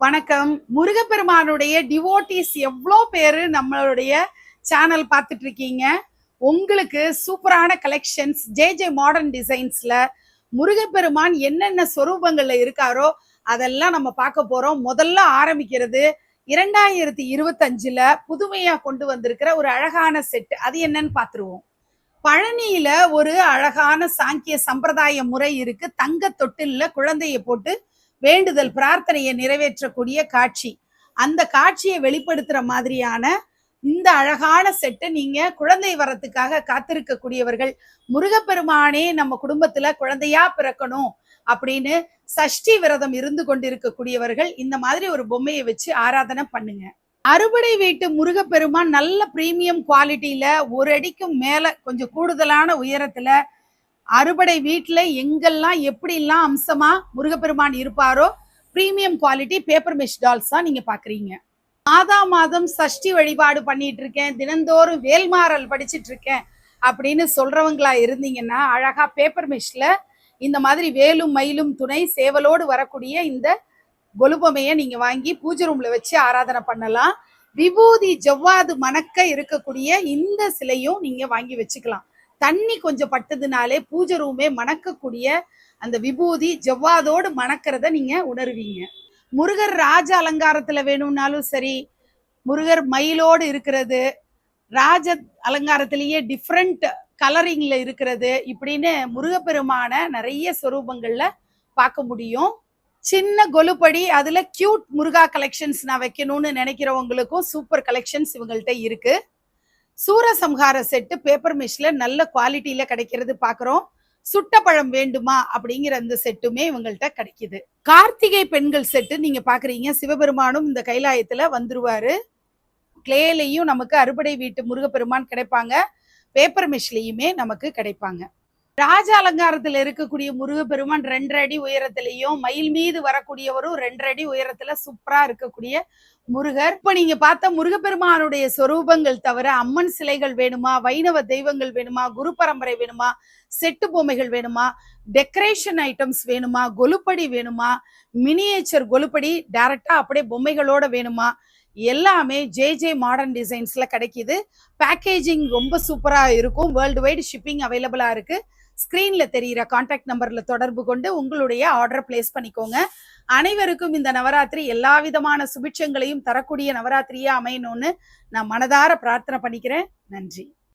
வணக்கம். முருகப்பெருமானுடைய டிவோட்டிஸ் எவ்வளோ பேரு நம்மளுடைய சேனல் பார்த்துட்டு இருக்கீங்க. உங்களுக்கு சூப்பரான கலெக்ஷன்ஸ் ஜே மாடர்ன் டிசைன்ஸ்ல முருகப்பெருமான் என்னென்ன சொரூபங்கள்ல இருக்காரோ அதெல்லாம் நம்ம பார்க்க போறோம். முதல்ல ஆரம்பிக்கிறது 2025ல புதுமையா கொண்டு வந்திருக்கிற ஒரு அழகான செட். அது என்னன்னு பார்த்துருவோம். பழனியில ஒரு அழகான சாங்கிய சம்பிரதாய முறை இருக்கு. தங்க தொட்டில்ல குழந்தையை போட்டு வேண்டுதல் பிரார்த்தனையை நிறைவேற்றக்கூடிய காட்சி. அந்த காட்சியை வெளிப்படுத்துற மாதிரியான இந்த அழகான செட்டை நீங்க குழந்தை வரத்துக்காக காத்திருக்கக்கூடியவர்கள், முருகப்பெருமானே நம்ம குடும்பத்துல குழந்தையா பிறக்கணும் அப்படின்னு சஷ்டி விரதம் இருந்து கொண்டிருக்கக்கூடியவர்கள் இந்த மாதிரி ஒரு பொம்மையை வச்சு ஆராதனை பண்ணுங்க. அறுபடை வீட்டு முருகப்பெருமான் நல்ல பிரீமியம் குவாலிட்டியில ஒரு அடிக்கும் மேல கொஞ்சம் கூடுதலான உயரத்துல அறுபடை வீட்டுல எங்கெல்லாம் எப்படிலாம் அம்சமா முருகப்பெருமான் இருப்பாரோ premium quality paper mesh dolls தான் நீங்க பாக்குறீங்க. மாதம் சஷ்டி வழிபாடு பண்ணிட்டு இருக்கேன், தினந்தோறும் வேல்மாறல் படிச்சுட்டு இருக்கேன் அப்படின்னு சொல்றவங்களா இருந்தீங்கன்னா அழகா பேப்பர் மெஷ்ல இந்த மாதிரி வேலும் மயிலும் துணை சேவலோடு வரக்கூடிய இந்த கொலுபொமையை நீங்க வாங்கி பூஜை ரூம்ல வச்சு ஆராதனை பண்ணலாம். விபூதி ஜவ்வாது மணக்க இருக்கக்கூடிய இந்த சிலையும் நீங்க வாங்கி வச்சுக்கலாம். தண்ணி கொஞ்சம் பட்டதுனாலே பூஜை ரூமே மணக்கக்கூடிய அந்த விபூதி ஜவ்வாதோடு மணக்கிறத நீங்க உணர்வீங்க. முருகர் ராஜ அலங்காரத்துல வேணும்னாலும் சரி, முருகர் மயிலோடு இருக்கிறது, ராஜ அலங்காரத்திலேயே டிஃப்ரெண்ட் கலரிங்ல இருக்கிறது, இப்படின்னு முருகப்பெருமான நிறைய சொரூபங்கள்ல பார்க்க முடியும். சின்ன கொலுப்படி அதுல கியூட் முருகா கலெக்ஷன்ஸ் நான் வைக்கணும்னு நினைக்கிறவங்களுக்கும் சூப்பர் கலெக்ஷன்ஸ் இவங்கள்ட்ட இருக்கு. சூரசம்ஹார செட்டு பேப்பர் மெஷ்ல நல்ல குவாலிட்டியில கிடைக்கிறது பாக்குறோம். சுட்டப்பழம் வேண்டுமா அப்படிங்கிற அந்த செட்டுமே இவங்கள்ட்ட கிடைக்குது. கார்த்திகை பெண்கள் செட்டு நீங்க பாக்குறீங்க. சிவபெருமானும் இந்த கைலாயத்துல வந்துருவாரு. கிளேலையும் நமக்கு அறுபடை வீட்டு முருகப்பெருமான் கிடைப்பாங்க, பேப்பர் மெஷ்லயுமே நமக்கு கிடைப்பாங்க. ராஜ அலங்காரத்துல இருக்கக்கூடிய முருகப்பெருமான் 2 அடி உயரத்திலையும், மயில் மீது வரக்கூடியவரும் 2 அடி உயரத்துல சூப்பரா இருக்கக்கூடிய முருகர். இப்ப நீங்க பார்த்த முருகப்பெருமானுடைய சொரூபங்கள் தவிர அம்மன் சிலைகள் வேணுமா, வைணவ தெய்வங்கள் வேணுமா, குரு பரம்பரை வேணுமா, செட்டு பொம்மைகள் வேணுமா, டெக்கரேஷன் ஐட்டம்ஸ் வேணுமா, கொலுப்படி வேணுமா, மினியேச்சர் கொலுப்படி டைரக்டா அப்படியே பொம்மைகளோட வேணுமா, எல்லாமே ஜே மாடர்ன் டிசைன்ஸ்ல கிடைக்குது. பேக்கேஜிங் ரொம்ப சூப்பரா இருக்கும். வேர்ல்டு வைடு ஷிப்பிங் அவைலபிளா இருக்கு. ஸ்கிரீன்ல தெரிகிற கான்டாக்ட் நம்பர்ல தொடர்பு கொண்டு உங்களுடைய ஆர்டர் பிளேஸ் பண்ணிக்கோங்க. அனைவருக்கும் இந்த நவராத்திரி எல்லா விதமான சுபிட்சங்களையும் தரக்கூடிய நவராத்திரியா அமையணும்னு நான் மனதார பிரார்த்தனை பண்ணிக்கிறேன். நன்றி.